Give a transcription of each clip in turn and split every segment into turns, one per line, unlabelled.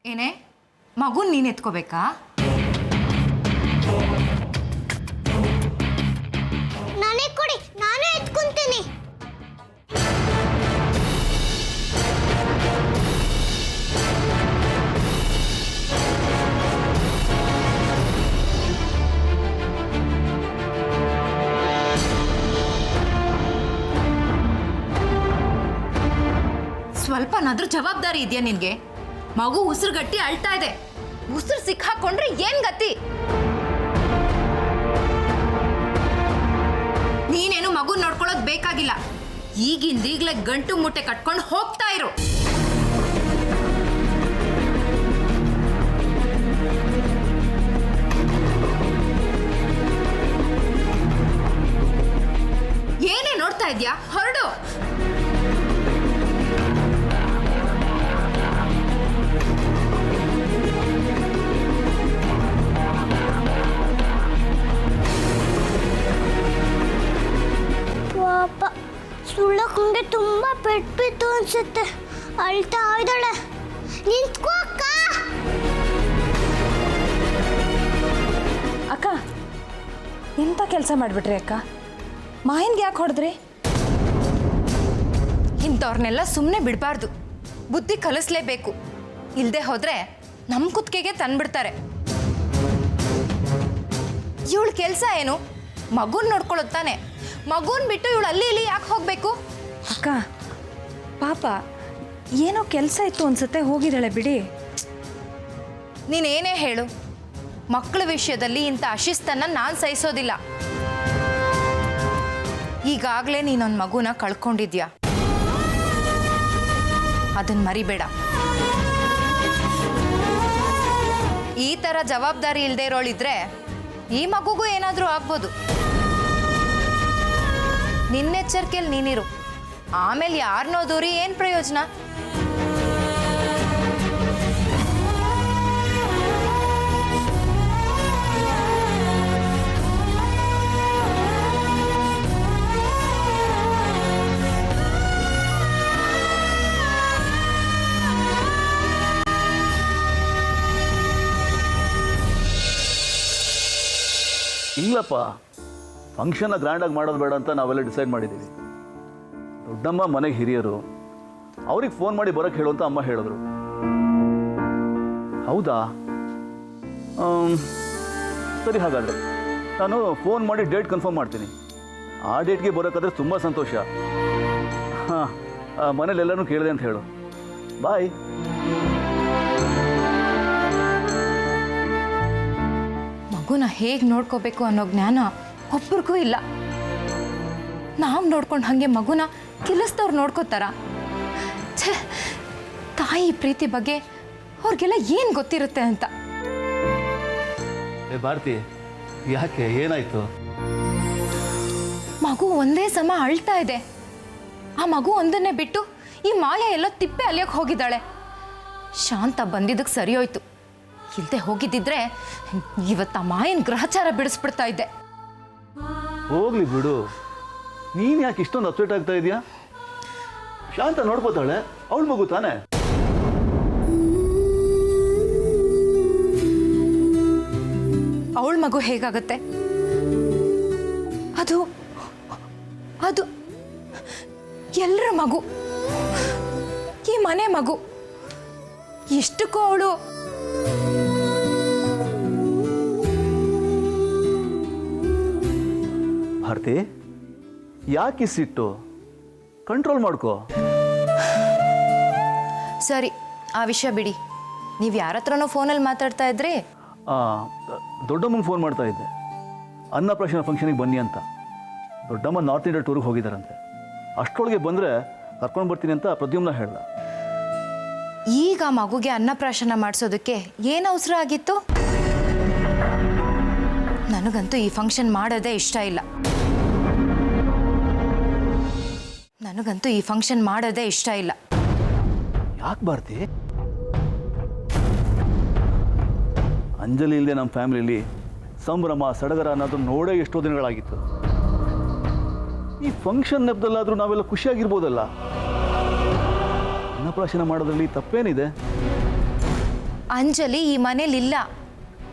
ಏನೇ ಮಗುನ್ ನೀನು ಎತ್ಕೋಬೇಕಾ?
ನಾನೇ ಕೊಡಿ, ನಾನೇ ಎತ್ಕೊಂತೀನಿ.
ಸ್ವಲ್ಪನಾದ್ರೂ ಜವಾಬ್ದಾರಿ ಇದೆಯಾ ನಿನ್ಗೆ? ಮಗು ಉಸಿರುಗಟ್ಟಿ ಅಳ್ತಾ ಇದೆ, ಉಸಿರು ಸಿಕ್ಕಾಕೊಂಡ್ರೆ ಏನ್ ಗತಿ? ನೀನೇನು ಮಗು ನೋಡ್ಕೊಳ್ಳೋದು ಬೇಕಾಗಿಲ್ಲ, ಈಗಿಂದೀಗ್ಲೇ ಗಂಟು ಮೂಟೆ ಕಟ್ಕೊಂಡು ಹೋಗ್ತಾ ಇರು. ಏನೇ ನೋಡ್ತಾ ಇದ್ಯಾ? ಹೊರಡು.
ಪಾಪ ಸುಳ್ಳಕ್ಕಂಗೆ ತುಂಬಾ ಪೆಟ್ಟು ಬಿತ್ತು ಅನ್ಸುತ್ತೆ. ಅಳ್ತಾ ಇದ್ದಾಳೆ. ನಿಂತ್ಕೋ ಅಕ್ಕ.
ಅಕ್ಕ ಎಂಥ ಕೆಲಸ ಮಾಡಿಬಿಟ್ರಿ ಅಕ್ಕ? ಮಾಯನ್ಗೆ ಯಾಕೆ ಹೊಡೆದ್ರಿ?
ಇಂಥವ್ರನ್ನೆಲ್ಲ ಸುಮ್ಮನೆ ಬಿಡಬಾರ್ದು, ಬುದ್ಧಿ ಕಲಿಸ್ಲೇಬೇಕು. ಇಲ್ಲದೆ ಹೋದ್ರೆ ನಮ್ಮ ಕುತ್ತಿಗೆಗೆ ತಂದ್ಬಿಡ್ತಾರೆ. ಇವಳ ಕೆಲಸ ಏನು? ಮಗುನ್ ನೋಡ್ಕೊಳ್ಳೋದು ತಾನೆ. ಮಗುನ್ ಬಿಟ್ಟು ಇವಳು ಅಲ್ಲಿ ಇಲ್ಲಿ ಯಾಕೆ ಹೋಗಬೇಕು?
ಅಕ್ಕ ಪಾಪ ಏನೋ ಕೆಲಸ ಇತ್ತು ಅನ್ಸುತ್ತೆ, ಹೋಗಿದ್ದಾಳೆ ಬಿಡಿ.
ನೀನೇನೇ ಹೇಳು, ಮಕ್ಕಳ ವಿಷಯದಲ್ಲಿ ಇಂಥ ಅಶಿಸ್ತನ್ನು ನಾನು ಸಹಿಸೋದಿಲ್ಲ. ಈಗಾಗಲೇ ನೀನೊಂದು ಮಗುನ ಕಳ್ಕೊಂಡಿದ್ಯಾ, ಅದನ್ನು ಮರಿಬೇಡ. ಈ ಥರ ಜವಾಬ್ದಾರಿ ಇಲ್ಲದೆ ಇರೋಳಿದ್ರೆ ಈ ಮಗುಗೂ ಏನಾದರೂ ಆಗ್ಬೋದು. ನಿನ್ನೆಚ್ಚರಿಕೆಯಲ್ಲಿ ನೀನಿರು, ಆಮೇಲೆ ಯಾರನ್ನೋ ದೂರಿ ಏನು ಪ್ರಯೋಜನ?
ಇಲ್ಲಪ್ಪ, ಫಂಕ್ಷನ್ನ ಗ್ರ್ಯಾಂಡಾಗಿ ಮಾಡೋದು ಬೇಡ ಅಂತ ನಾವೆಲ್ಲ ಡಿಸೈಡ್ ಮಾಡಿದ್ದೀವಿ. ದೊಡ್ಡಮ್ಮ ಮನೆಗೆ ಹಿರಿಯರು, ಅವ್ರಿಗೆ ಫೋನ್ ಮಾಡಿ ಬರೋಕ್ಕೆ ಹೇಳು ಅಂತ ಅಮ್ಮ ಹೇಳಿದ್ರು. ಹೌದಾ? ಸರಿ, ಹಾಗಾದರೆ ನಾನು ಫೋನ್ ಮಾಡಿ ಡೇಟ್ ಕನ್ಫರ್ಮ್ ಮಾಡ್ತೀನಿ. ಆ ಡೇಟ್ಗೆ ಬರೋಕ್ಕಾದ್ರೆ ತುಂಬ ಸಂತೋಷ. ಹಾಂ, ಮನೇಲೆಲ್ಲನೂ ಕೇಳಿದೆ ಅಂತ ಹೇಳು. ಬಾಯ್.
ಮಗುನ ಹೇಗೆ ನೋಡ್ಕೋಬೇಕು ಅನ್ನೋ ಜ್ಞಾನ ಒಬ್ರಿಗೂ ಇಲ್ಲ. ನಾವು ನೋಡ್ಕೊಂಡು ಹಾಗೆ ಮಗುನ ಕೆಲಸದವ್ರು ನೋಡ್ಕೋತಾರ? ಛೇ, ತಾಯಿ ಪ್ರೀತಿ ಬಗ್ಗೆ ಅವ್ರಿಗೆಲ್ಲ ಏನು ಗೊತ್ತಿರುತ್ತೆ ಅಂತ.
ಭಾರತಿ, ಯಾಕೆ, ಏನಾಯ್ತು?
ಮಗು ಒಂದೇ ಸಮ ಅಳ್ತಾ ಇದೆ. ಆ ಮಗು ಒಂದನ್ನೇ ಬಿಟ್ಟು ಈ ಮಾಯಾ ಎಲ್ಲ ತಿಪ್ಪೆ ಅಲಿಯಕ್ಕೆ ಹೋಗಿದ್ದಾಳೆ. ಶಾಂತ ಬಂದಿದ್ದಕ್ಕೆ ಸರಿ ಹೋಯ್ತು, ಇಲ್ಲದೆ ಹೋಗಿದ್ದಿದ್ರೆ ಇವತ್ತು ಆ ಮಾಯನ ಗ್ರಹಚಾರ ಬಿಡಿಸ್ಬಿಡ್ತಾ ಇದ್ದೆ.
ಹೋಗ್ಲಿ ಬಿಡು, ನೀನು ಯಾಕೆ ಇಷ್ಟೊಂದು ಅಪ್ಸೆಟ್ ಆಗ್ತಾ ಇದೆಯಾ? ಶಾಂತ ನೋಡ್ಕೋತಾಳೆ, ಅವಳ ಮಗು ತಾನೆ.
ಅವಳ ಮಗು ಹೇಗಾಗತ್ತೆ? ಅದು ಅದು ಎಲ್ಲರ ಮಗು, ಈ ಮನೆ ಮಗು. ಎಷ್ಟಕ್ಕೂ ಅವಳು
ಭಾರತಿ, ಯಾಕೆ ಸಿಟ್ಟು? ಕಂಟ್ರೋಲ್ ಮಾಡ್ಕೋ.
ಸರಿ, ಆ ವಿಷಯ ಬಿಡಿ. ನೀವು ಯಾರ ಹತ್ರನೋ ಫೋನಲ್ಲಿ ಮಾತಾಡ್ತಾ ಇದ್ರಿ?
ದೊಡ್ಡಮ್ಮಂಗೆ ಫೋನ್ ಮಾಡ್ತಾ ಇದ್ದೆ, ಅನ್ನಪ್ರಾಶನ ಫಂಕ್ಷನಿಗೆ ಬನ್ನಿ ಅಂತ. ದೊಡ್ಡಮ್ಮ ನಾರ್ತ್ ಇಂಡಿಯಾ ಟೂರಿಗೆ ಹೋಗಿದ್ದಾರಂತೆ. ಅಷ್ಟರೊಳಗೆ ಬಂದರೆ ಕರ್ಕೊಂಡು ಬರ್ತೀನಿ ಅಂತ ಪ್ರದ್ಯುಮ್ನ ಹೇಳ್ದ.
ಈಗ ಮಗುಗೆ ಅನ್ನಪ್ರಾಶನ ಮಾಡಿಸೋದಕ್ಕೆ ಏನು ಅವಸರ ಆಗಿತ್ತು? ನನಗಂತೂ ಈ ಫಂಕ್ಷನ್ ಮಾಡೋದೇ ಇಷ್ಟ ಇಲ್ಲ. ನನಗಂತೂ ಈ ಫಂಕ್ಷನ್ ಮಾಡೋದೇ ಇಷ್ಟ ಇಲ್ಲ.
ಯಾಕೆ ಭಾರತಿ? ಅಂಜಲಿ ಇಲ್ಲದೆ ನಮ್ಮ ಫ್ಯಾಮಿಲಿಲಿ ಸಂಭ್ರಮ ಸಡಗರ ಅನ್ನೋದು ನೋಡೇ ಎಷ್ಟೋ ದಿನಗಳಾಗಿತ್ತು. ಈ ಫಂಕ್ಷನ್ ನೆಪದಲ್ಲಾದರೂ ನಾವೆಲ್ಲ ಖುಷಿಯಾಗಿರ್ಬೋದಲ್ಲ. ಅನ್ನಪ್ರಾಶನ ಮಾಡೋದ್ರಲ್ಲಿ ತಪ್ಪೇನಿದೆ?
ಅಂಜಲಿ ಈ ಮನೇಲಿಲ್ಲ.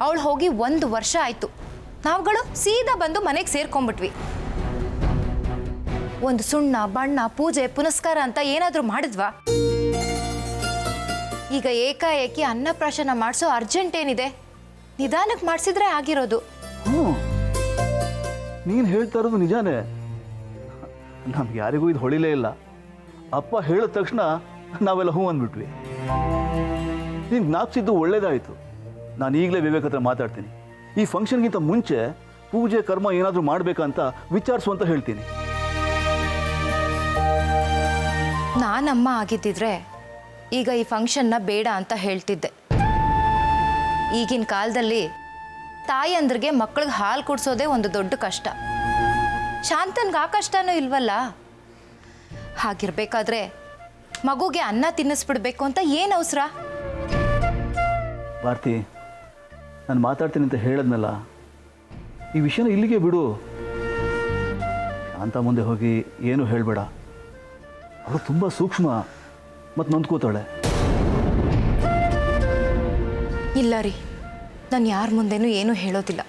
ಅವಳು ಹೋಗಿ 1 ವರ್ಷ ಆಯಿತು. ನಾವುಗಳು ಸೀದಾ ಬಂದು ಮನೆಗೆ ಸೇರ್ಕೊಂಡ್ಬಿಟ್ವಿ. ಒಂದು ಸುಣ್ಣ ಬಣ್ಣ ಪೂಜೆ ಪುನಸ್ಕಾರ ಅಂತ ಏನಾದರೂ ಮಾಡಿದ್ವಾ? ಈಗ ಏಕಾಏಕಿ ಅನ್ನಪ್ರಾಶನ ಮಾಡಿಸೋ ಅರ್ಜೆಂಟ್ ಏನಿದೆ? ನಿಧಾನಕ್ಕೆ ಮಾಡಿಸಿದ್ರೆ ಆಗಿರೋದು.
ಹ್ಞೂ, ನೀನು ಹೇಳ್ತಾ ಇರೋದು ನಿಜಾನೇ. ನಮ್ಗೆ ಯಾರಿಗೂ ಇದು ಹೊಳಿಲೇ ಇಲ್ಲ. ಅಪ್ಪ ಹೇಳಿದ ತಕ್ಷಣ ನಾವೆಲ್ಲ ಹ್ಞೂ ಅಂದ್ಬಿಟ್ವಿ. ನೀನು ಜ್ಞಾಪಿಸಿದ್ದು ಒಳ್ಳೇದಾಯಿತು. ನಾನು ಈಗಲೇ ವಿವೇಕ್ ಹತ್ರ ಮಾತಾಡ್ತೀನಿ. ಈ ಫಂಕ್ಷನ್ಗಿಂತ ಮುಂಚೆ ಪೂಜೆ ಕರ್ಮ ಏನಾದರೂ ಮಾಡಬೇಕಂತ ವಿಚಾರಿಸು ಅಂತ ಹೇಳ್ತೀನಿ.
ನಾನಮ್ಮ ಆಗಿದ್ದಿದ್ರೆ ಈಗ ಈ ಫಂಕ್ಷನ್ನ ಬೇಡ ಅಂತ ಹೇಳ್ತಿದ್ದೆ. ಈಗಿನ ಕಾಲದಲ್ಲಿ ತಾಯಂದ್ರಿಗೆ ಮಕ್ಕಳಿಗೆ ಹಾಲು ಕುಡಿಸೋದೇ ಒಂದು ದೊಡ್ಡ ಕಷ್ಟ. ಶಾಂತನ್ಗೆ ಆ ಕಷ್ಟನೂ ಇಲ್ವಲ್ಲ. ಹಾಗಿರ್ಬೇಕಾದ್ರೆ ಮಗುಗೆ ಅನ್ನ ತಿನ್ನಿಸ್ಬಿಡ್ಬೇಕು ಅಂತ ಏನು ಅವಸರ?
ಭಾರತಿ, ನಾನು ಮಾತಾಡ್ತೀನಿ ಅಂತ ಹೇಳಿದ್ನಲ್ಲ, ಈ ವಿಷಯನ ಇಲ್ಲಿಗೆ ಬಿಡು. ಶಾಂತ ಮುಂದೆ ಹೋಗಿ ಏನು ಹೇಳಬೇಡ. ಅವಳು ತುಂಬ ಸೂಕ್ಷ್ಮ ಮತ್ತು ನೊಂದ್ಕೋತಾಳೆ.
ಇಲ್ಲ ರೀ, ನಾನು ಯಾರ ಮುಂದೆನೂ ಏನೂ ಹೇಳೋದಿಲ್ಲ.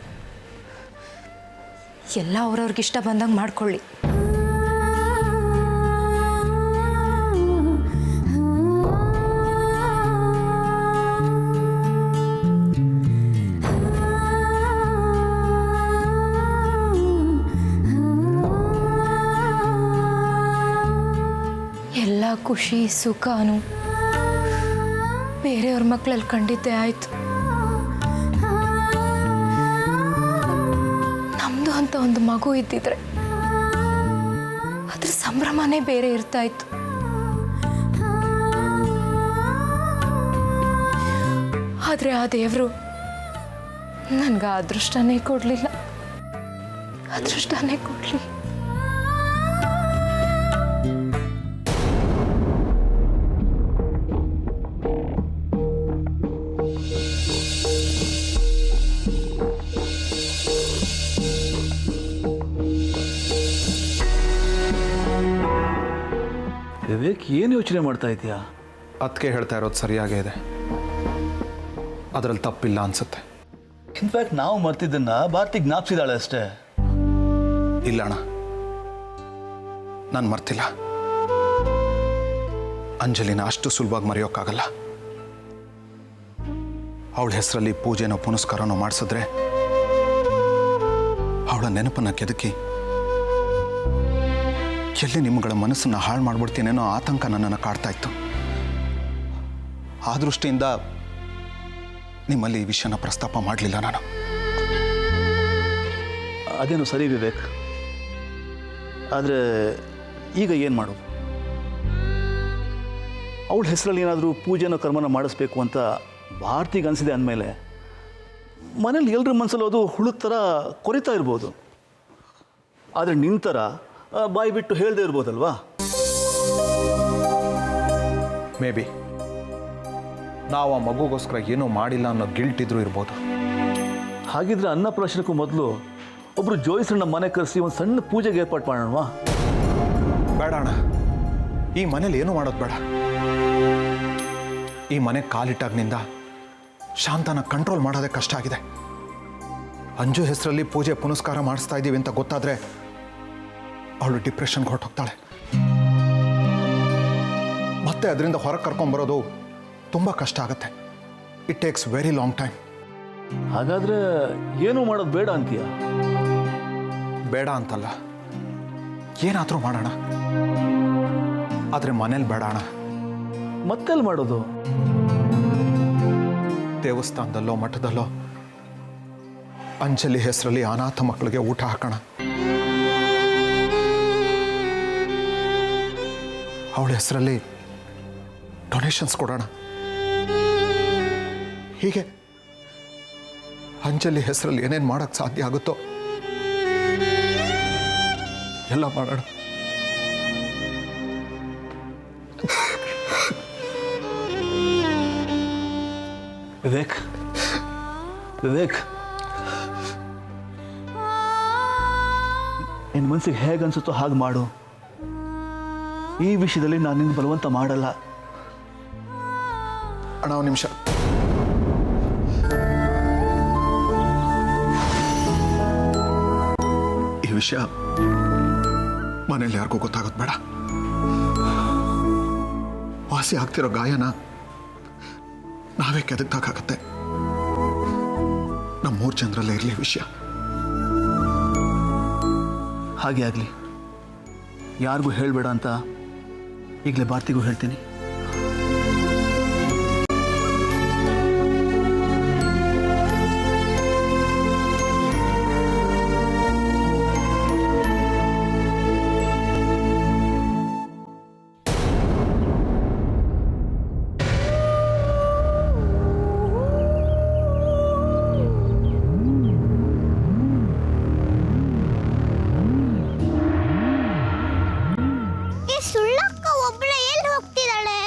ಎಲ್ಲ ಅವ್ರವ್ರಿಗಿಷ್ಟ ಬಂದಂಗೆ ಮಾಡ್ಕೊಳ್ಳಿ. ಎಲ್ಲ ಖುಷಿ ಸುಖನೂ ಬೇರೆಯವ್ರ ಮಕ್ಕಳಲ್ಲಿ ಕಂಡಿದ್ದೇ ಆಯಿತು. ನಮ್ಮದು ಅಂತ ಒಂದು ಮಗು ಇದ್ದಿದ್ರೆ ಅದ್ರ ಸಂಭ್ರಮನೇ ಬೇರೆ ಇರ್ತಾ ಇತ್ತು. ಆದರೆ ಆ ದೇವರು ನನಗೆ ಅದೃಷ್ಟನೇ ಕೊಡಲಿಲ್ಲ. ಅದೃಷ್ಟನೇ ಕೊಡಲಿ.
ವಿವೇಕ್, ಏನು ಯೋಚನೆ ಮಾಡ್ತಾ ಇದೆಯಾ?
ಅದಕ್ಕೆ ಹೇಳ್ತಾ ಇರೋದು ಸರಿಯಾಗೇ ಇದೆ. ಅದರಲ್ಲಿ ತಪ್ಪಿಲ್ಲ ಅನ್ಸುತ್ತೆ.
ಇನ್ಫ್ಯಾಕ್ಟ್ ನಾವು ಮರ್ತಿದ್ದನ್ನ ಭಾರತಿ ಜ್ಞಾಪಿಸಿದಾಳೆ ಅಷ್ಟೇ.
ಇಲ್ಲ ಅಣ್ಣ, ನಾನು ಮರ್ತಿಲ್ಲ. ಅಂಜಲಿನ ಅಷ್ಟು ಸುಲಭವಾಗಿ ಮರೆಯೋಕ್ಕಾಗಲ್ಲ. ಅವಳ ಹೆಸರಲ್ಲಿ ಪೂಜೆನೋ ಪುನಸ್ಕಾರನೋ ಮಾಡಿಸಿದ್ರೆ ಅವಳ ನೆನಪನ್ನ ಕೆದಕಿ ಎಲ್ಲಿ ನಿಮ್ಮಗಳ ಮನಸ್ಸನ್ನು ಹಾಳು ಮಾಡ್ಬಿಡ್ತೀನೇನೋ ಆತಂಕ ನನ್ನನ್ನು ಕಾಡ್ತಾ ಇತ್ತು. ಆ ದೃಷ್ಟಿಯಿಂದ ನಿಮ್ಮಲ್ಲಿ ಈ ವಿಷಯನ ಪ್ರಸ್ತಾಪ ಮಾಡಲಿಲ್ಲ ನಾನು.
ಅದೇನು ಸರಿ ವಿವೇಕ್. ಆದರೆ ಈಗ ಏನು ಮಾಡೋದು? ಅವಳ ಹೆಸರಲ್ಲಿ ಏನಾದರೂ ಪೂಜೆನೋ ಕರ್ಮನ ಮಾಡಿಸ್ಬೇಕು ಅಂತ ಭಾರತಿಗೆ ಅನಿಸಿದೆ ಅಂದಮೇಲೆ ಮನೇಲಿ ಎಲ್ಲರ ಮನಸ್ಸಲ್ಲಿ ಅದು ಹುಳುದ ಥರ ಕೊರಿತಾ ಇರ್ಬೋದು. ಆದರೆ ನಿನ್ನ ಥರ ಬಾಯಿ ಬಿಟ್ಟು ಹೇಳದೇ ಇರ್ಬೋದಲ್ವಾ?
ಮೇ ಬಿ ನಾವು ಆ ಮಗುಗೋಸ್ಕರ ಏನೂ ಮಾಡಿಲ್ಲ ಅನ್ನೋ ಗಿಲ್ಟ್ ಇದ್ರೂ ಇರ್ಬೋದು.
ಹಾಗಿದ್ರೆ ಅನ್ನಪ್ರಾಶನಕ್ಕೂ ಮೊದಲು ಒಬ್ಬರು ಜೋಯಿಸಣ್ಣ ಮನೆ ಕರೆಸಿ ಒಂದು ಸಣ್ಣ ಪೂಜೆಗೆ ಏರ್ಪಾಡು ಮಾಡೋಣವಾ?
ಬೇಡ ಅಣ್ಣ, ಈ ಮನೇಲಿ ಏನೂ ಮಾಡೋದು ಬೇಡ. ಈ ಮನೆ ಕಾಲಿಟ್ಟಾಗಿನಿಂದ ಶಾಂತನ ಕಂಟ್ರೋಲ್ ಮಾಡೋದೇ ಕಷ್ಟ ಆಗಿದೆ. ಅಂಜು ಹೆಸರಲ್ಲಿ ಪೂಜೆ ಪುನಸ್ಕಾರ ಮಾಡಿಸ್ತಾ ಇದ್ದೀವಿ ಅಂತ ಗೊತ್ತಾದರೆ ಅವಳು ಡಿಪ್ರೆಷನ್ಗೆ ಹೊರಟೋಗ್ತಾಳೆ. ಮತ್ತೆ ಅದರಿಂದ ಹೊರಗೆ ಕರ್ಕೊಂಬರೋದು ತುಂಬ ಕಷ್ಟ ಆಗುತ್ತೆ. It takes very long time.
ಹಾಗಾದರೆ ಏನೂ ಮಾಡೋದು ಬೇಡ ಅಂತೀಯ?
ಬೇಡ ಅಂತಲ್ಲ, ಏನಾದರೂ ಮಾಡೋಣ. ಆದರೆ ಮನೇಲಿ ಬೇಡ ಅಣ್ಣ.
ಮತ್ತೆಲ್ಲಿ ಮಾಡೋದು?
ದೇವಸ್ಥಾನದಲ್ಲೋ ಮಠದಲ್ಲೋ ಅಂಜಲಿ ಹೆಸರಲ್ಲಿ ಅನಾಥ ಮಕ್ಕಳಿಗೆ ಊಟ ಹಾಕೋಣ. ಅವಳ ಹೆಸರಲ್ಲಿ ಡೊನೇಷನ್ಸ್ ಕೊಡೋಣ. ಹೀಗೆ ಅಂಜಲಿ ಹೆಸರಲ್ಲಿ ಏನೇನು ಮಾಡೋಕ್ಕೆ ಸಾಧ್ಯ ಆಗುತ್ತೋ ಎಲ್ಲ ಮಾಡೋಣ.
ವಿವೇಕ್, ವಿವೇಕ್, ನಿನ್ನ ಮನಸ್ಸಿಗೆ ಹೇಗೆ ಅನ್ಸುತ್ತೋ ಹಾಗೆ ಮಾಡು. ಈ ವಿಷಯದಲ್ಲಿ ನಾನು ನಿನ್ನ ಬಲವಂತ ಮಾಡಲ್ಲ.
ಅಣ್ಣ, ಒಂದು ನಿಮಿಷ. ವಿಷಯ ಮನೇಲಿ ಯಾರಿಗೂ ಗೊತ್ತಾಗೋದು ಬೇಡ. ವಾಸಿ ಆಗ್ತಿರೋ ಗಾಯನ ನಾವೇ ಕೆದಕ್ದಾಗತ್ತೆ. ನಮ್ಮ 3 ಜನರಲ್ಲೇ ಇರಲಿ ವಿಷಯ.
ಹಾಗೆ ಆಗಲಿ. ಯಾರಿಗೂ ಹೇಳಬೇಡ ಅಂತ ಈಗಲೇ ಭಾರತಿಗೂ ಹೇಳ್ತೀನಿ.
ಈ ಸುಳ್ಳಕ್ಕ ಒಬ್ಳೆ ಎಲ್ಲಿ ಹೋಗ್ತಿದ್ದಾಳೆ?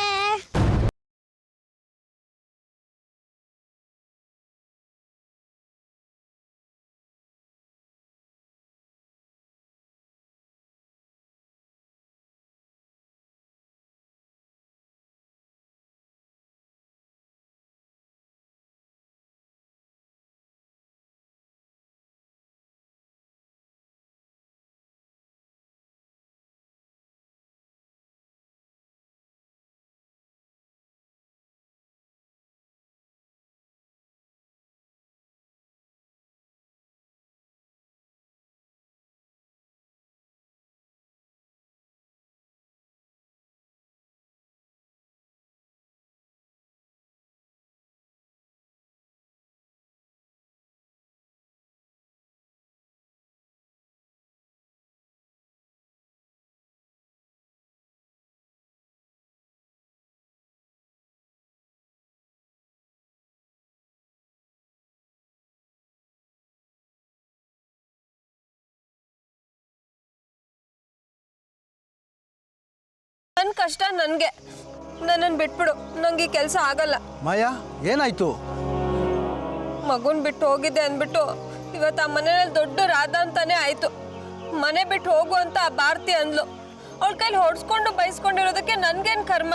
ನನ್ನ ಕಷ್ಟ ನನಗೆ. ನನ್ನನ್ನು ಬಿಟ್ಬಿಡು. ನಂಗೆ ಈ ಕೆಲಸ ಆಗಲ್ಲ.
ಮಾಯಾ, ಏನಾಯ್ತು?
ಮಗುನ್ ಬಿಟ್ಟು ಹೋಗಿದ್ದೆ ಅಂದ್ಬಿಟ್ಟು ಇವತ್ತು ಆ ಮನೆಯಲ್ಲಿ ದೊಡ್ಡ ರಾಧ ಅಂತಾನೆ ಆಯ್ತು. ಮನೆ ಬಿಟ್ಟು ಹೋಗು ಅಂತ ಆ ಭಾರತಿ ಅಂದ್ಲು. ಅವಳ ಕೈಲಿ ಹೊಡ್ಸ್ಕೊಂಡು ಬೈಸ್ಕೊಂಡಿರೋದಕ್ಕೆ ನನ್ಗೇನು ಕರ್ಮ?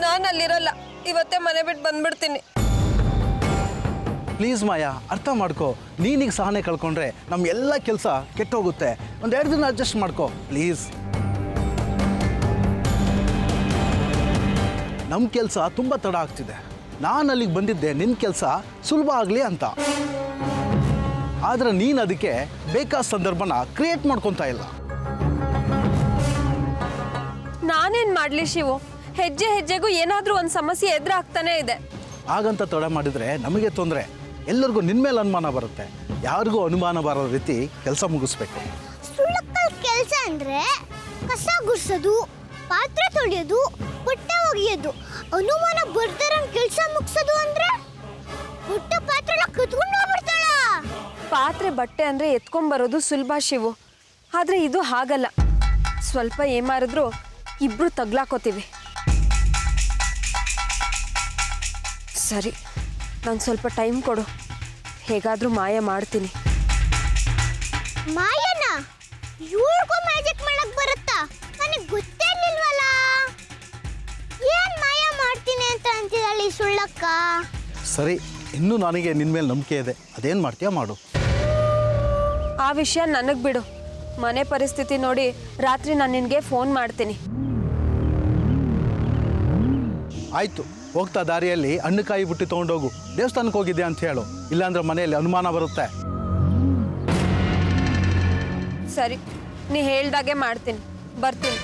ನಾನು ಅಲ್ಲಿರಲ್ಲ. ಇವತ್ತೇ ಮನೆ ಬಿಟ್ಟು ಬಂದ್ಬಿಡ್ತೀನಿ.
ಪ್ಲೀಸ್ ಮಾಯಾ, ಅರ್ಥ ಮಾಡ್ಕೋ. ನೀನೀಗ ಸಹನೆ ಕಳ್ಕೊಂಡ್ರೆ ನಮ್ಮ ಎಲ್ಲ ಕೆಲಸ ಕೆಟ್ಟೋಗುತ್ತೆ. 1-2 ದಿನ ಅಡ್ಜಸ್ಟ್ ಮಾಡ್ಕೋ ಪ್ಲೀಸ್. ನಮ್ಮ ಕೆಲಸ ತುಂಬ ತಡ ಆಗ್ತಿದೆ. ನಾನು ಅಲ್ಲಿಗೆ ಬಂದಿದ್ದೆ ನಿನ್ನ ಕೆಲಸ ಸುಲಭ ಆಗಲಿ ಅಂತ. ಆದರೆ ನೀನು ಅದಕ್ಕೆ ಬೇಕಾದ ಸಂದರ್ಭನ ಕ್ರಿಯೇಟ್ ಮಾಡ್ಕೊತಾ ಇಲ್ಲ.
ನಾನೇನು ಮಾಡಲಿ ಶಿವು? ಹೆಜ್ಜೆ ಹೆಜ್ಜೆಗೂ ಏನಾದರೂ ಒಂದು ಸಮಸ್ಯೆ ಎದುರಾಗ್ತಾನೆ ಇದೆ.
ಹಾಗಂತ ತಡ ಮಾಡಿದರೆ ನಮಗೆ ತೊಂದರೆ. ಎಲ್ಲರಿಗೂ ನಿನ್ನ ಮೇಲೆ ಅನುಮಾನ ಬರುತ್ತೆ. ಯಾರಿಗೂ ಅನುಮಾನ ಬರೋ ರೀತಿ ಕೆಲಸ ಮುಗಿಸ್ಬೇಕು.
ಸುಳ್ಳಕ್ಕಲ್ ಕೆಲಸ ಅಂದ್ರೆ ಕಸ ಗುಡ್ಸೋದು, ಪಾತ್ರೆ ತೊಳೆಯೋದು, ಬಟ್ಟೆ ಒಗೆಯೋದು. ಅನುಮಾನ ಬರ್ತಾರಂಗ್ ಕೆಲಸ ಮುಗಿಸೋದು ಅಂದ್ರೆ ಪುಟ್ಟ ಪಾತ್ರೆ ಎಲ್ಲ ಕತ್ಕೊಂಡು ಹೋಗ್ಬಿಡ್ತಾಳ.
ಪಾತ್ರೆ ಬಟ್ಟೆ ಅಂದರೆ ಎತ್ಕೊಂಬರೋದು ಸುಲಭ ಶಿವು. ಆದರೆ ಇದು ಹಾಗಲ್ಲ. ಸ್ವಲ್ಪ ಏಮಾರಿದ್ರು ಇಬ್ರು ತಗ್ಲಾಕೋತೀವಿ. ಸರಿ, ನಾನು ಸ್ವಲ್ಪ ಟೈಮ್ ಕೊಡು. ಹೇಗಾದರೂ ಮಾಯ ಮಾಡ್ತೀನಿ.
ಮಾಯನ ಇವ್ರಿಗೂ ಮ್ಯಾಜಿಕ್ ಮಾಡಕ್ ಬರುತ್ತಾ? ನನಗೆ ಗೊತ್ತೇ ಇರ್ಲಿಲ್ವಲ್ಲ. ಏನ್ ಮಾಯ ಮಾಡ್ತೀನಿ ಅಂತ ಅಂತಿದ್ದಾಳೆ ಈ ಸುಳ್ಳಕ್ಕ.
ಸರಿ, ಇನ್ನೂ ನನಗೆ ನಿನ್ನ ಮೇಲೆ ನಂಬಿಕೆ ಇದೆ. ಅದೇನು ಮಾಡ್ತೀಯಾ ಮಾಡು.
ಆ ವಿಷಯ ನನಗೆ ಬಿಡು. ಮನೆ ಪರಿಸ್ಥಿತಿ ನೋಡಿ ರಾತ್ರಿ ನಾನು ನಿನಗೆ ಫೋನ್ ಮಾಡ್ತೀನಿ.
ಆಯಿತು, ಹೋಗ್ತಾ ದಾರಿಯಲ್ಲಿ ಹಣ್ಣುಕಾಯಿ ಬುಟ್ಟಿ ತೊಗೊಂಡೋಗು. ದೇವಸ್ಥಾನಕ್ಕೆ ಹೋಗಿದ್ದೆ ಅಂತ ಹೇಳು. ಇಲ್ಲಾಂದ್ರೆ ಮನೆಯಲ್ಲಿ ಅನುಮಾನ ಬರುತ್ತೆ.
ಸರಿ, ನೀ ಹೇಳ್ದಾಗೆ ಮಾಡ್ತೀನಿ. ಬರ್ತೀನಿ.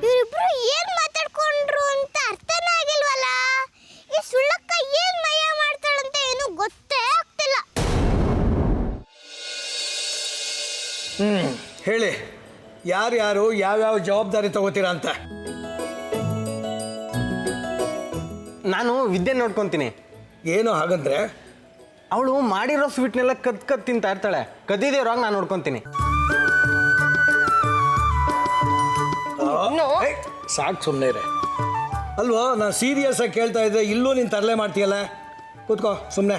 ಇವರಿಬ್ರು ಏನ್ ಮಾತಾಡ್ಕೊಂಡ್ರು ಅಂತ ಅರ್ಥನೇ ಆಗಿಲ್ವಲ್ಲ. ಈ ಸುಳ್ಳಕ್ಕ ಏನ್ ಮಾಯ ಮಾಡ್ತಾಳಂತ ಏನು ಗೊತ್ತೇ ಆಗ್ತಿಲ್ಲ.
ಹೇಳಿ, ಯಾರ್ಯಾರು ಯಾವ್ಯಾವ ಜವಾಬ್ದಾರಿ ತಗೋತೀರಾ ಅಂತ.
ನಾನು ವಿದ್ಯೆ ನೋಡ್ಕೊತೀನಿ.
ಏನು ಹಾಗಂದ್ರೆ?
ಅವಳು ಮಾಡಿರೋ ಸ್ವೀಟ್ನೆಲ್ಲ ಕದ್ ತಿಂತಾ ಇರ್ತಾಳೆ. ಕದ್ದಿದೇವ್ರಾಗ ನಾನು ನೋಡ್ಕೊತೀನಿ.
ಸಾಕು, ಸುಮ್ಮನೆ ಇರೆ. ಅಲ್ವೋ, ನಾನು ಸೀರಿಯಸ್ ಆಗಿ ಕೇಳ್ತಾ ಇದ್ದೆ, ಇಲ್ಲೂ ನೀನು ತರಲೆ ಮಾಡ್ತೀಯಲ್ಲ. ಕೂತ್ಕೋ ಸುಮ್ಮನೆ.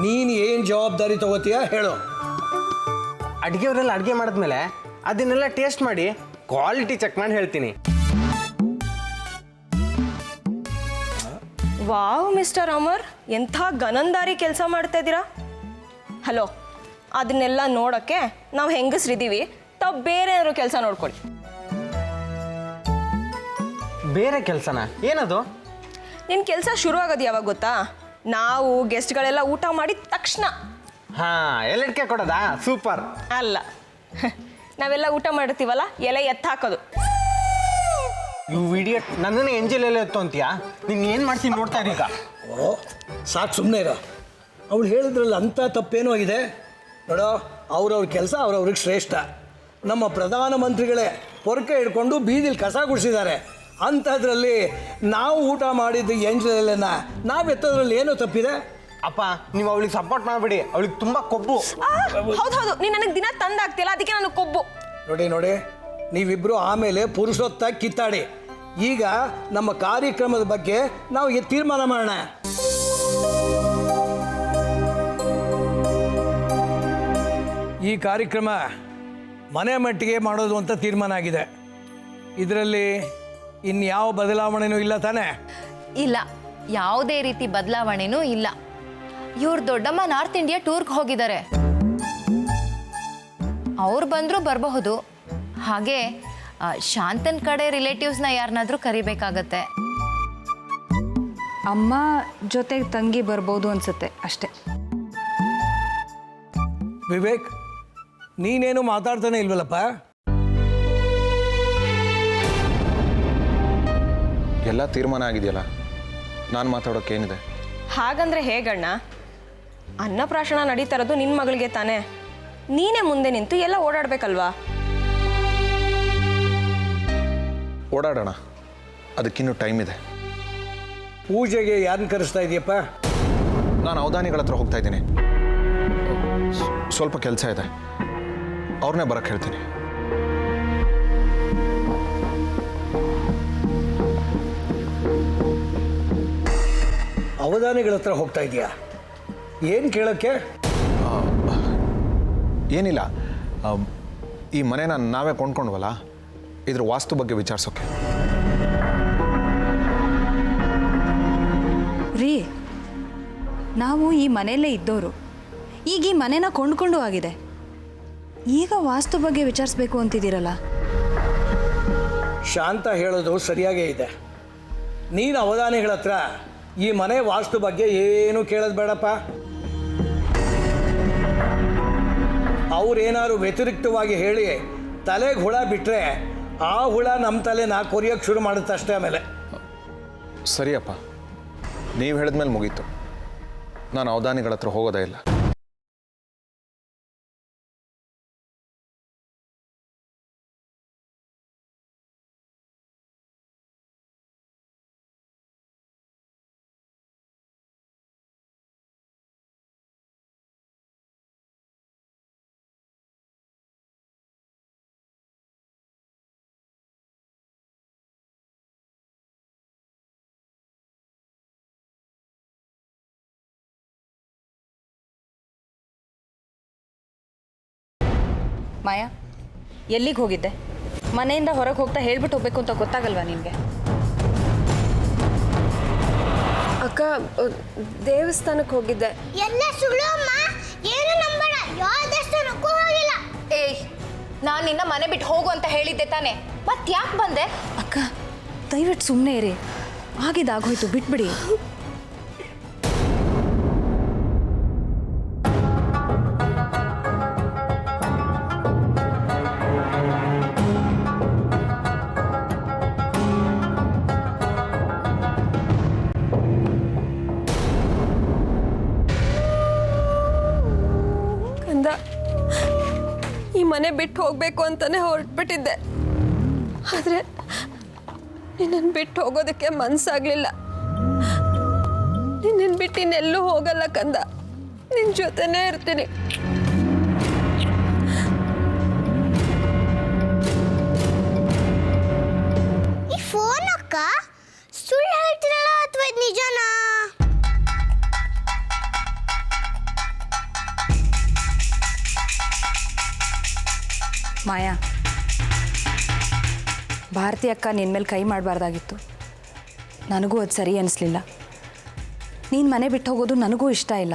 ನೀನು ಏನು ಜವಾಬ್ದಾರಿ ತಗೋತೀಯ ಹೇಳು.
ಅಡುಗೆಯವರೆಲ್ಲ ಅಡುಗೆ ಮಾಡಿದ್ಮೇಲೆ ಅದನ್ನೆಲ್ಲ ಟೇಸ್ಟ್ ಮಾಡಿ ಕ್ವಾಲಿಟಿ ಚೆಕ್ ಮಾಡಿ ಹೇಳ್ತೀನಿ.
ವಾವ್ ಮಿಸ್ಟರ್ ಅಮರ್, ಎಂಥ ಗನಂದಾರಿ ಕೆಲಸ ಮಾಡ್ತಾ ಇದ್ದೀರಾ. ಹಲೋ, ಅದನ್ನೆಲ್ಲ ನೋಡೋಕ್ಕೆ ನಾವು ಹೆಂಗಸ್ರಿದ್ದೀವಿ, ತಾವು ಬೇರೆ ಏನಾದ್ರು ಕೆಲಸ ನೋಡ್ಕೊಳ್ಳಿ.
ಬೇರೆ ಕೆಲಸನ? ಏನದು?
ನಿನ್ನ ಕೆಲಸ ಶುರು ಆಗೋದು ಯಾವಾಗ ಗೊತ್ತಾ? ನಾವು ಗೆಸ್ಟ್ಗಳೆಲ್ಲ ಊಟ ಮಾಡಿದ ತಕ್ಷಣ.
ಹಾಂ, ಎಲೆಡ್ಕೆ ಕೊಡೋದಾ? ಸೂಪರ್.
ಅಲ್ಲ, ನಾವೆಲ್ಲ ಊಟ ಮಾಡಿರ್ತೀವಲ್ಲ, ಎಲೆ ಎತ್ತ ಹಾಕೋದು.
ಇವು ಇಡಿಯಟ್, ನನ್ನನ್ನು ಎಂಜಲ್ ಎಲೆ ಎತ್ತು ಅಂತೀಯಾ? ನೀನು ಏನು ಮಾಡ್ತೀನಿ ನೋಡ್ತಾ ಇದ್ದೀಗ.
ಓ ಸಾಕು, ಸುಮ್ಮನೆ ಇರೋ. ಅವಳು ಹೇಳಿದ್ರಲ್ಲ ಅಂಥ ತಪ್ಪೇನೋ ಆಗಿದೆ ನೋಡೋ. ಅವ್ರವ್ರ ಕೆಲಸ ಅವ್ರವ್ರಿಗೆ ಶ್ರೇಷ್ಠ. ನಮ್ಮ ಪ್ರಧಾನಮಂತ್ರಿಗಳೇ ಪೊರಕೆ ಹಿಡ್ಕೊಂಡು ಬೀದಿಲಿ ಕಸ ಗುಡಿಸಿದ್ದಾರೆ. ಅಂಥದ್ರಲ್ಲಿ ನಾವು ಊಟ ಮಾಡಿದ್ದು ಎಂಜಲೆಲ್ಲ ನಾವು ಎತ್ತೋದ್ರಲ್ಲಿ ಏನೋ ತಪ್ಪಿದೆ?
ಅಪ್ಪ, ನೀವು ಅವಳಿಗೆ ಸಪೋರ್ಟ್ ಮಾಡಬೇಡಿ, ಅವಳಿಗೆ ತುಂಬ ಕೊಬ್ಬು.
ಹೌದು, ನೀನು ನನಗೆ ದಿನ ತಂದಾಗ್ತಿಲ್ಲ, ಅದಕ್ಕೆ ನನಗೆ ಕೊಬ್ಬು.
ನೋಡಿ, ನೀವಿಬ್ಬರು ಆಮೇಲೆ ಪುರುಷೋತ್ತಾಗಿ ಕಿತ್ತಾಡಿ. ಈಗ ನಮ್ಮ ಕಾರ್ಯಕ್ರಮದ ಬಗ್ಗೆ ನಾವು ತೀರ್ಮಾನ ಮಾಡೋಣ. ಈ ಕಾರ್ಯಕ್ರಮ ಮನೆ ಮಟ್ಟಿಗೆ ಮಾಡೋದು ಅಂತ ತೀರ್ಮಾನ ಆಗಿದೆ. ಇದರಲ್ಲಿ ಇನ್ಯಾವ ಬದಲಾವಣೆನೂ ಇಲ್ಲ ತಾನೇ?
ಇಲ್ಲ, ಯಾವುದೇ ರೀತಿ ಬದಲಾವಣೆನೂ ಇಲ್ಲ. ಇವ್ರ ದೊಡ್ಡಮ್ಮ ನಾರ್ತ್ ಇಂಡಿಯಾ ಟೂರ್ಗೆ ಹೋಗಿದ್ದಾರೆ. ಅವ್ರು ಬಂದರೂ ಬರಬಹುದು. ಹಾಗೆ ಶಾಂತನ್ ಕಡೆ ರಿಲೇಟಿವ್ಸ್ನ ಯಾರನ್ನಾದ್ರೂ ಕರಿಬೇಕಾಗತ್ತೆ.
ಅಮ್ಮ ಜೊತೆಗೆ ತಂಗಿ ಬರ್ಬೋದು ಅನ್ಸುತ್ತೆ ಅಷ್ಟೇ.
ವಿವೇಕ್, ನೀನೇನು ಮಾತಾಡ್ತಾನೆ ಇಲ್ವಲ್ಲಪ್ಪ?
ಎಲ್ಲ ತೀರ್ಮಾನ ಆಗಿದೆಯಲ್ಲ, ನಾನು ಮಾತಾಡೋಕ್ಕೇನಿದೆ?
ಹಾಗಂದ್ರೆ ಹೇಗಣ್ಣ? ಅನ್ನಪ್ರಾಶನ ನಡೀತಾ ಇರೋದು ನಿನ್ನ ಮಗಳಿಗೆ ತಾನೇ. ನೀನೇ ಮುಂದೆ ನಿಂತು ಎಲ್ಲ ಓಡಾಡ್ಬೇಕಲ್ವಾ?
ಓಡಾಡೋಣ, ಅದಕ್ಕಿನ್ನೂ ಟೈಮ್ ಇದೆ.
ಪೂಜೆಗೆ ಯಾರನ್ನ ಕರೆಸ್ತಾ ಇದೆಯಪ್ಪ?
ನಾನು ಅವಧಾನಿಗಳ ಹತ್ರ ಹೋಗ್ತಾ ಇದ್ದೀನಿ. ಸ್ವಲ್ಪ ಕೆಲಸ ಇದೆ, ಅವ್ರನ್ನೇ ಬರಕ್ಕೆ ಹೇಳ್ತೀನಿ.
ಅವಧಾನಿಗಳ ಹತ್ರ ಹೋಗ್ತಾ ಇದೆಯಾ? ಏನು ಕೇಳೋಕ್ಕೆ?
ಏನಿಲ್ಲ, ಈ ಮನೆನ ನಾವೇ ಕೊಂಡ್ಕೊಂಡ್ವಲ್ಲ, ಇದ್ರ ವಾಸ್ತು ಬಗ್ಗೆ ವಿಚಾರಿಸೋಕೆ.
ರೀ, ನಾವು ಈ ಮನೆಯಲ್ಲೇ ಇದ್ದವರು, ಈಗ ಈ ಮನೆನ ಕೊಂಡ್ಕೊಂಡು ಆಗಿದೆ. ಈಗ ವಾಸ್ತು ಬಗ್ಗೆ ವಿಚಾರಿಸ್ಬೇಕು ಅಂತಿದ್ದೀರಲ್ಲ?
ಶಾಂತ ಹೇಳೋದು ಸರಿಯಾಗೇ ಇದೆ. ನೀನು ಅವಧಾನಿಗಳ ಹತ್ರ ಈ ಮನೆ ವಾಸ್ತು ಬಗ್ಗೆ ಏನು ಕೇಳೋದು ಬೇಡಪ್ಪ. ಅವ್ರೇನಾದ್ರು ವ್ಯತಿರಿಕ್ತವಾಗಿ ಹೇಳಿ ತಲೆಗೆ ಹುಳ ಬಿಟ್ಟರೆ ಆ ಹುಳ ನಮ್ಮ ತಲೆನ ಕೊರಿಯೋಕ್ಕೆ ಶುರು ಮಾಡುತ್ತೆ ಅಷ್ಟೇ. ಆಮೇಲೆ
ಸರಿಯಪ್ಪ, ನೀವು ಹೇಳಿದ್ಮೇಲೆ ಮುಗೀತು. ನಾನು ಅವಧಾನಿಗಳ ಹತ್ರ ಹೋಗೋದೇ ಇಲ್ಲ.
ಮಾಯಾ, ಎಲ್ಲಿಗೆ ಹೋಗಿದ್ದೆ? ಮನೆಯಿಂದ ಹೊರಗೆ ಹೋಗ್ತಾ ಹೇಳ್ಬಿಟ್ಟು ಹೋಗ್ಬೇಕು ಅಂತ ಗೊತ್ತಾಗಲ್ವಾ ನಿನಗೆ?
ಅಕ್ಕ, ದೇವಸ್ಥಾನಕ್ಕೆ ಹೋಗಿದ್ದೆ.
ಎಲ್ಲ ಸುಳ್ಳು ಅಮ್ಮ, ಏನು ನಂಬಣ. ಯಾವ ದೇವಸ್ಥಾನಕ್ಕೂ ಹೋಗಿಲ್ಲ.
ಏಯ್, ನಾನು ನಿನ್ನ ಮನೆ ಬಿಟ್ಟು ಹೋಗು ಅಂತ ಹೇಳಿದ್ದೆ ತಾನೆ, ಮತ್ತೆ ಯಾಕೆ ಬಂದೆ?
ಅಕ್ಕ, ದಯವಿಟ್ಟು ಸುಮ್ಮನೆ ಇರಿ. ಆಗಿದ್ದಾಗೋಯ್ತು, ಬಿಟ್ಬಿಡಿ.
ಈ ಮನೆ ಬಿಟ್ಟು ಹೋಗ್ಬೇಕು ಅಂತಾನೆ ಹೊರಟ್ಬಿಟ್ಟಿದ್ದೆ. ಆದ್ರೆ ನಿನ್ನನ್ನು ಬಿಟ್ಟು ಹೋಗೋದಕ್ಕೆ ಮನ್ಸಾಗ್ಲಿಲ್ಲ. ನಿನ್ನನ್ನು ಬಿಟ್ಟು ಇನ್ನೆಲ್ಲೂ ಹೋಗಲ್ಲ ಕಂದ, ನಿನ್ನ ಜೊತೆನೇ ಇರ್ತೀನಿ.
ಈ ಫೋನ್ ಅಕ್ಕ ಸುಳ್ಳು ಹೇಳ್ತಿರಲ್ಲ ಅಥವಾ ಇದು ನಿಜನಾ?
ಮಾಯಾ, ಭಾರತಿ ಅಕ್ಕ ನಿನ್ನ ಮೇಲೆ ಕೈ ಮಾಡಬಾರ್ದಾಗಿತ್ತು. ನನಗೂ ಅದು ಸರಿ ಅನ್ನಿಸ್ಲಿಲ್ಲ. ನೀನು ಮನೆ ಬಿಟ್ಟು ಹೋಗೋದು ನನಗೂ ಇಷ್ಟ ಇಲ್ಲ.